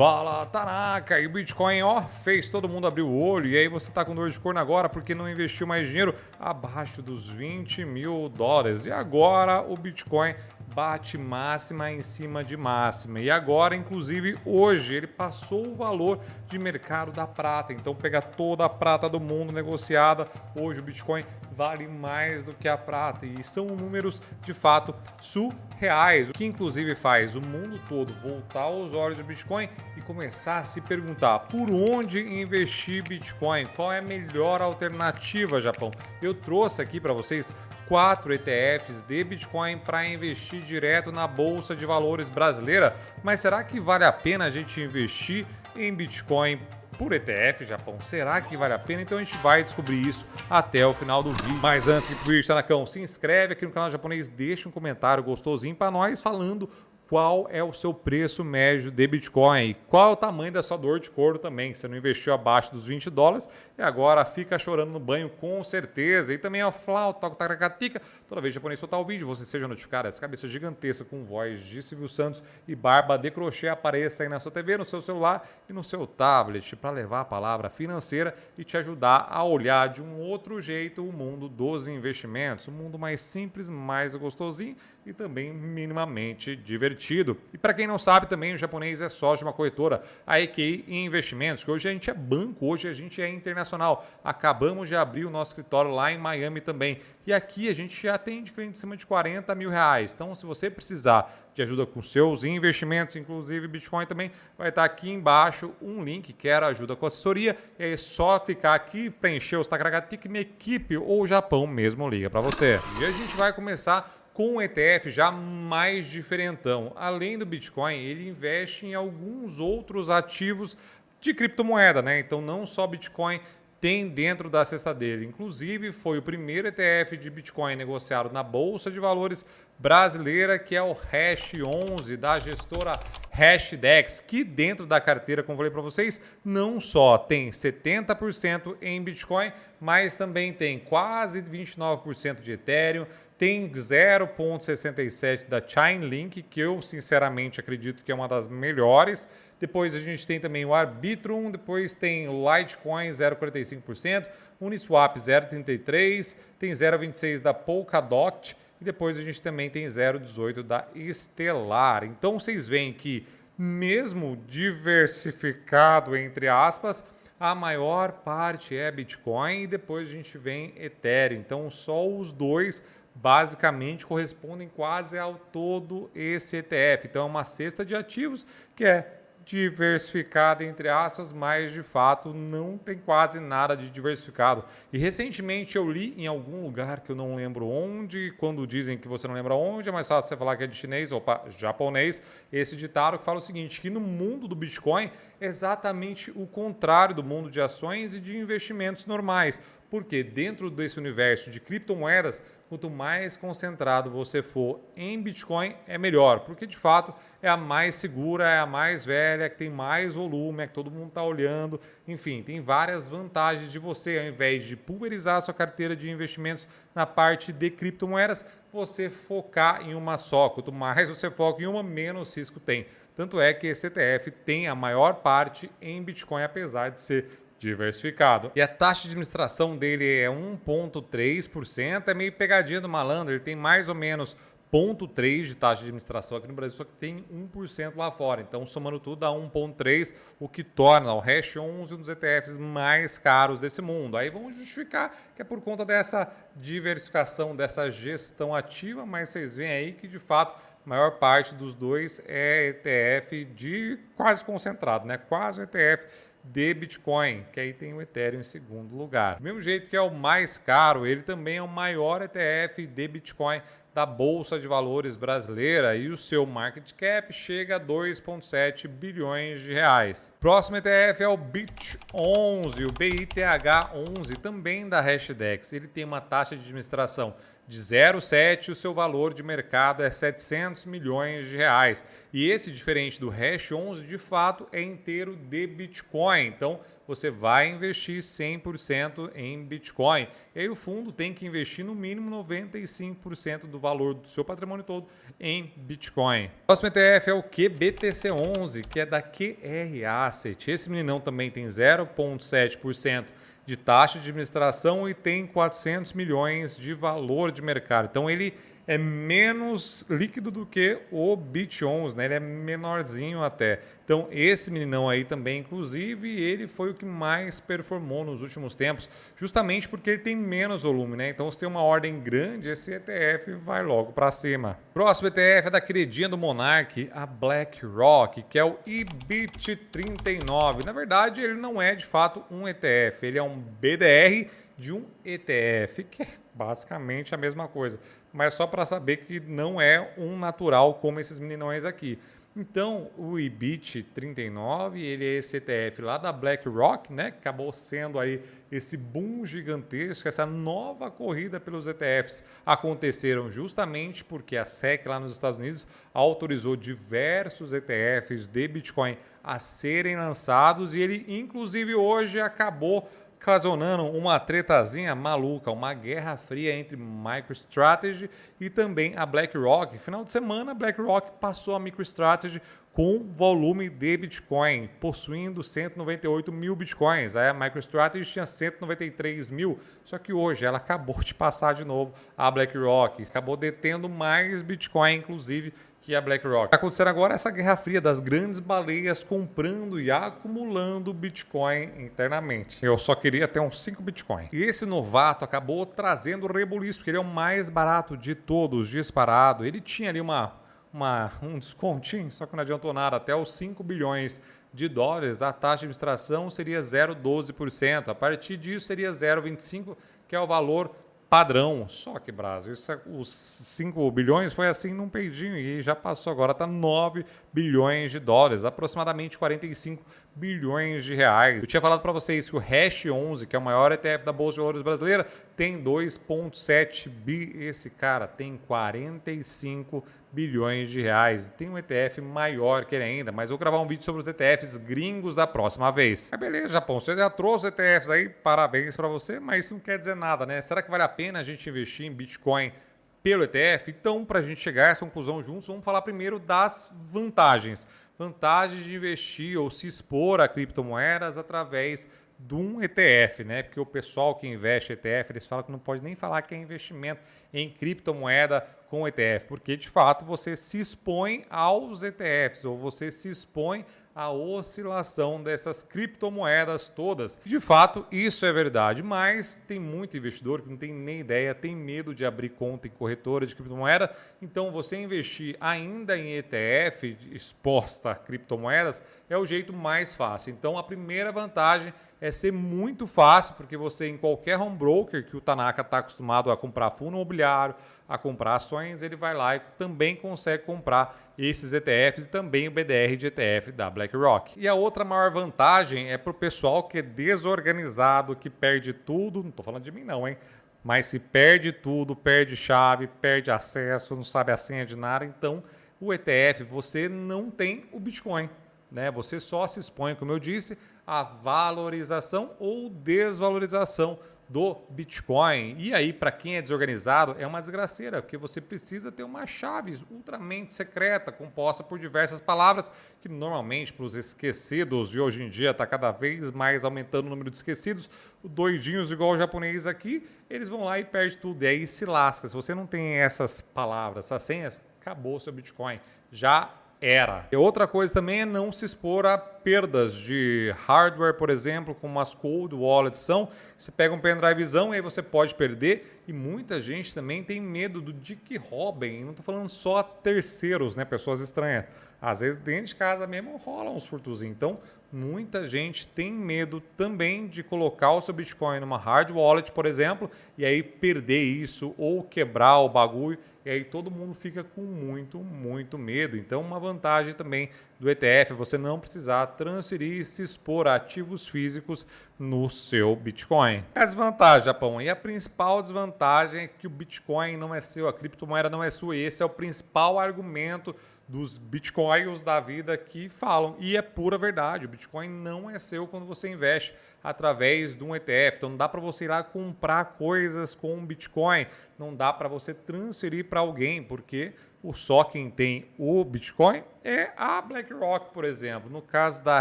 Fala, Tanaka! E o Bitcoin, ó, fez todo mundo abrir o olho. E aí você tá com dor de corno agora porque não investiu mais dinheiro abaixo dos 20 mil dólares. E agora o Bitcoin bate máxima em cima de máxima. E agora, inclusive, hoje ele passou o valor de mercado da prata. Então pega toda a prata do mundo negociada. Hoje o Bitcoin vale mais do que a prata. E são números, de fato, surreais. O que inclusive faz o mundo todo voltar os olhos do Bitcoin e começar a se perguntar por onde investir Bitcoin, qual é a melhor alternativa, Japão. Eu trouxe aqui para vocês 4 ETFs de Bitcoin para investir direto na Bolsa de Valores brasileira, mas será que vale a pena a gente investir em Bitcoin por ETF, Japão? Será que vale a pena? Então a gente vai descobrir isso até o final do vídeo. Mas antes que o vídeo, Tanakão, se inscreve aqui no canal japonês, deixa um comentário gostosinho para nós falando qual é o seu preço médio de Bitcoin, qual é o tamanho da sua dor de corno também. Você não investiu abaixo dos 20 dólares e agora fica chorando no banho com certeza. E também a flauta, tacaracatica, toda vez que o japonês soltar o vídeo, você seja notificado. Essa cabeça gigantesca com voz de Silvio Santos e barba de crochê apareça aí na sua TV, no seu celular e no seu tablet para levar a palavra financeira e te ajudar a olhar de um outro jeito o mundo dos investimentos, um mundo mais simples, mais gostosinho e também minimamente divertido. E para quem não sabe também, o japonês é sócio de uma corretora, a EQI Investimentos, que hoje a gente é banco, hoje a gente é internacional. Acabamos de abrir o nosso escritório lá em Miami também. E aqui a gente já atende clientes acima de 40 mil reais. Então, se você precisar de ajuda com seus investimentos, inclusive Bitcoin também, vai estar aqui embaixo um link que era ajuda com assessoria. E aí é só clicar aqui, preencher os Takaragatica, minha equipe ou o Japão mesmo liga para você. E a gente vai começar com um ETF já mais diferentão. Além do Bitcoin, ele investe em alguns outros ativos de criptomoeda, né? Então não só Bitcoin tem dentro da cesta dele. Inclusive, foi o primeiro ETF de Bitcoin negociado na Bolsa de Valores brasileira, que é o Hash 11 da gestora Hashdex, que dentro da carteira, como falei para vocês, não só tem 70% em Bitcoin, mas também tem quase 29% de Ethereum, tem 0,67 da Chainlink, que eu sinceramente acredito que é uma das melhores. Depois a gente tem também o Arbitrum, depois tem o Litecoin 0,45%, Uniswap 0,33%, tem 0,26% da Polkadot e depois a gente também tem 0,18% da Stellar. Então vocês veem que mesmo diversificado, entre aspas, a maior parte é Bitcoin e depois a gente vem Ethereum. Então só os dois basicamente correspondem quase ao todo esse ETF. Então é uma cesta de ativos que é diversificada, entre aspas, mas de fato não tem quase nada de diversificado. E recentemente eu li em algum lugar que eu não lembro onde, quando dizem que você não lembra onde, é mais fácil você falar que é de chinês ou japonês, esse ditado que fala o seguinte, que no mundo do Bitcoin é exatamente o contrário do mundo de ações e de investimentos normais. Porque dentro desse universo de criptomoedas, quanto mais concentrado você for em Bitcoin, é melhor. Porque, de fato, é a mais segura, é a mais velha, que tem mais volume, é que todo mundo está olhando. Enfim, tem várias vantagens de você, ao invés de pulverizar a sua carteira de investimentos na parte de criptomoedas, você focar em uma só. Quanto mais você foca em uma, menos risco tem. Tanto é que esse ETF tem a maior parte em Bitcoin, apesar de ser diversificado. E a taxa de administração dele é 1,3%, é meio pegadinha do malandro, ele tem mais ou menos 0,3% de taxa de administração aqui no Brasil, só que tem 1% lá fora. Então, somando tudo, dá 1,3%, o que torna o Hash 11 um dos ETFs mais caros desse mundo. Aí vamos justificar que é por conta dessa diversificação, dessa gestão ativa, mas vocês veem aí que, de fato, a maior parte dos dois é ETF de quase concentrado, né? Quase um ETF de Bitcoin, que aí tem o Ethereum em segundo lugar. Do mesmo jeito que é o mais caro, ele também é o maior ETF de Bitcoin da Bolsa de Valores brasileira e o seu market cap chega a 2,7 bilhões de reais. Próximo ETF é o BITH11, o BITH11, também da Hashdex. Ele tem uma taxa de administração de 0,7 o seu valor de mercado é 700 milhões de reais. E esse, diferente do Hash 11, de fato é inteiro de Bitcoin. Então você vai investir 100% em Bitcoin. E aí o fundo tem que investir no mínimo 95% do valor do seu patrimônio todo em Bitcoin. O próximo ETF é o QBTC11, que é da QR Asset. Esse meninão também tem 0,7% de taxa de administração e tem 400 milhões de valor de mercado. Então ele é menos líquido do que o BIT11, né? Ele é menorzinho até. Então esse meninão aí também, inclusive, ele foi o que mais performou nos últimos tempos, justamente porque ele tem menos volume, né? Então se tem uma ordem grande, esse ETF vai logo para cima. Próximo ETF é da queridinha do Monark, a BlackRock, que é o IBIT39. Na verdade, ele não é de fato um ETF, ele é um BDR de um ETF, que é basicamente a mesma coisa, mas só para saber que não é um natural como esses meninões aqui. Então, o IBIT39, ele é esse ETF lá da BlackRock, né, que acabou sendo aí esse boom gigantesco, essa nova corrida pelos ETFs aconteceram justamente porque a SEC lá nos Estados Unidos autorizou diversos ETFs de Bitcoin a serem lançados e ele, inclusive, hoje acabou ocasionando uma tretazinha maluca, uma guerra fria entre MicroStrategy e também a BlackRock. Final de semana, a BlackRock passou a MicroStrategy com volume de Bitcoin, possuindo 198 mil Bitcoins. Aí a MicroStrategy tinha 193 mil, só que hoje ela acabou de passar de novo a BlackRock, acabou detendo mais Bitcoin, inclusive, que a BlackRock. Está acontecendo agora essa guerra fria das grandes baleias comprando e acumulando Bitcoin internamente. Eu só queria ter uns 5 Bitcoin. E esse novato acabou trazendo o rebuliço, porque ele é o mais barato de todos, disparado. Ele tinha ali um descontinho, só que não adiantou nada. Até os 5 bilhões de dólares, a taxa de administração seria 0,12%. A partir disso seria 0,25%, que é o valor padrão. Só que, Brasil, os 5 bilhões foi assim num peidinho e já passou, agora está 9 bilhões de dólares, aproximadamente 45 bilhões de reais. Eu tinha falado para vocês que o Hash 11, que é o maior ETF da Bolsa de Valores brasileira, tem 2,7 bi. Esse cara tem 45 bilhões de reais. Tem um ETF maior que ele ainda, mas eu vou gravar um vídeo sobre os ETFs gringos da próxima vez. Beleza, Japão, você já trouxe ETFs aí, parabéns para você, mas isso não quer dizer nada, né? Será que vale a pena a gente investir em Bitcoin pelo ETF? Então, para a gente chegar a essa conclusão juntos, vamos falar primeiro das vantagens. Vantagens de investir ou se expor a criptomoedas através de um ETF, né? Porque o pessoal que investe em ETF, eles falam que não pode nem falar que é investimento em criptomoeda com ETF, porque de fato você se expõe aos ETFs ou você se expõe à oscilação dessas criptomoedas todas. De fato, isso é verdade, mas tem muito investidor que não tem nem ideia, tem medo de abrir conta em corretora de criptomoeda. Então, você investir ainda em ETF exposta a criptomoedas é o jeito mais fácil. Então, a primeira vantagem é ser muito fácil, porque você em qualquer home broker que o Tanaka está acostumado a comprar fundo imobiliário, a comprar ações, ele vai lá e também consegue comprar esses ETFs e também o BDR de ETF da BlackRock. E a outra maior vantagem é para o pessoal que é desorganizado, que perde tudo, não estou falando de mim não, hein? Mas se perde tudo, perde chave, perde acesso, não sabe a senha de nada, então o ETF você não tem o Bitcoin, né? Você só se expõe, como eu disse, à valorização ou desvalorização do Bitcoin. E aí, para quem é desorganizado, é uma desgraceira, porque você precisa ter uma chave ultramente secreta, composta por diversas palavras, que normalmente, para os esquecidos, e hoje em dia está cada vez mais aumentando o número de esquecidos, doidinhos igual o japonês aqui, eles vão lá e perdem tudo, e aí se lasca. Se você não tem essas palavras, essas senhas, acabou seu Bitcoin. Já era. E outra coisa também é não se expor a perdas de hardware, por exemplo, como as cold wallets são. Você pega um pendrivezão e aí você pode perder. E muita gente também tem medo de que roubem. Não estou falando só terceiros, né? Pessoas estranhas. Às vezes dentro de casa mesmo rolam uns furtozinhos. Então, muita gente tem medo também de colocar o seu Bitcoin numa hard wallet, por exemplo, e aí perder isso ou quebrar o bagulho e aí todo mundo fica com muito medo. Então, uma vantagem também do ETF é você não precisar transferir e se expor a ativos físicos no seu Bitcoin. A desvantagem, Japão, e a principal desvantagem é que o Bitcoin não é seu, a criptomoeda não é sua. Esse é o principal argumento dos bitcoins da vida que falam. E é pura verdade, o Bitcoin não é seu quando você investe através de um ETF. Então não dá para você ir lá comprar coisas com um Bitcoin, não dá para você transferir para alguém, porque só quem tem o Bitcoin é a BlackRock, por exemplo. No caso da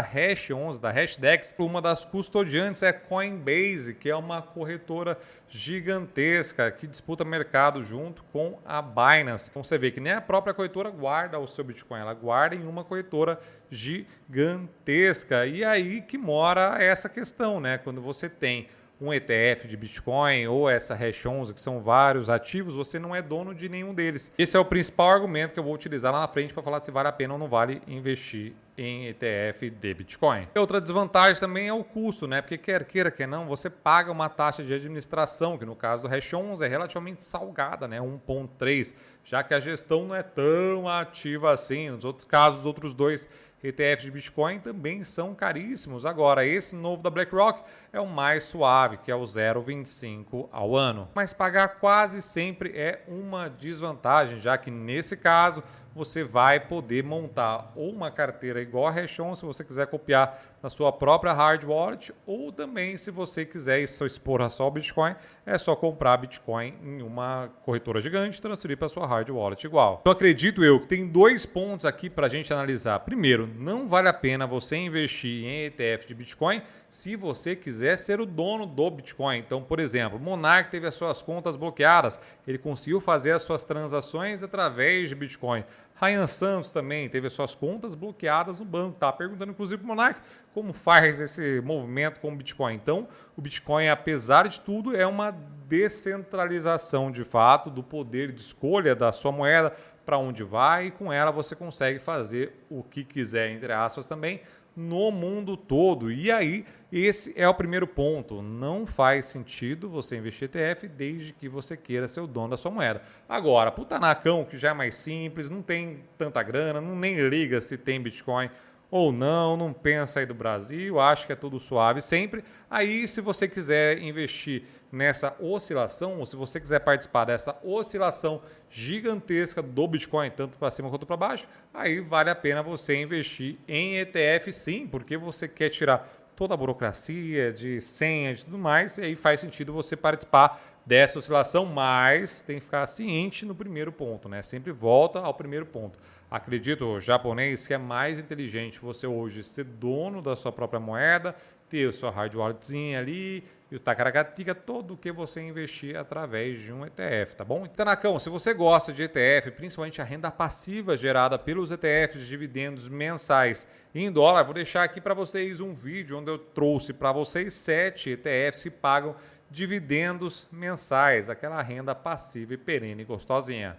Hash 11, da Hashdex, uma das custodiantes é Coinbase, que é uma corretora gigantesca que disputa mercado junto com a Binance. Então você vê que nem a própria corretora guarda o seu Bitcoin, ela guarda em uma corretora gigantesca. E aí que mora essa questão, né? Quando você tem um ETF de Bitcoin ou essa Hash 11, que são vários ativos, você não é dono de nenhum deles. Esse é o principal argumento que eu vou utilizar lá na frente para falar se vale a pena ou não vale investir em ETF de Bitcoin. E outra desvantagem também é o custo, né? Porque quer queira, quer não, você paga uma taxa de administração, que no caso do Hash 11 é relativamente salgada, né? 1,3, já que a gestão não é tão ativa assim. Nos outros casos, os outros dois ETFs de Bitcoin também são caríssimos. Agora, esse novo da BlackRock é o mais suave, que é o 0,25 ao ano. Mas pagar quase sempre é uma desvantagem, já que nesse caso você vai poder montar ou uma carteira igual a Hashon, se você quiser copiar na sua própria hard wallet, ou também se você quiser expor só o Bitcoin, é só comprar Bitcoin em uma corretora gigante e transferir para sua hard wallet igual. Então acredito eu que tem dois pontos aqui para a gente analisar. Primeiro, não vale a pena você investir em ETF de Bitcoin se você quiser ser o dono do Bitcoin. Então, por exemplo, o Monark teve as suas contas bloqueadas, ele conseguiu fazer as suas transações através de Bitcoin. Ryan Santos também teve as suas contas bloqueadas no banco. Tá perguntando inclusive para o Monark como faz esse movimento com o Bitcoin. Então, o Bitcoin, apesar de tudo, é uma descentralização de fato do poder de escolha da sua moeda, para onde vai, e com ela você consegue fazer o que quiser, entre aspas, também no mundo todo. E aí, esse é o primeiro ponto. Não faz sentido você investir em ETF desde que você queira ser o dono da sua moeda. Agora, pro Tanacão, que já é mais simples, não tem tanta grana, não nem liga se tem Bitcoin ou não pensa aí do Brasil, acha que é tudo suave sempre. Aí, se você quiser investir nessa oscilação, ou se você quiser participar dessa oscilação gigantesca do Bitcoin, tanto para cima quanto para baixo, aí vale a pena você investir em ETF sim, porque você quer tirar toda a burocracia de senha e tudo mais, e aí faz sentido você participar dessa oscilação, mas tem que ficar ciente no primeiro ponto, né? Sempre volta ao primeiro ponto. Acredito, japonês, que é mais inteligente você hoje ser dono da sua própria moeda, ter a sua hard walletzinha ali e o Takaragatica, todo o que você investir através de um ETF, tá bom? Tanacão, se você gosta de ETF, principalmente a renda passiva gerada pelos ETFs de dividendos mensais em dólar, vou deixar aqui para vocês um vídeo onde eu trouxe para vocês 7 ETFs que pagam dividendos mensais, aquela renda passiva e perene gostosinha.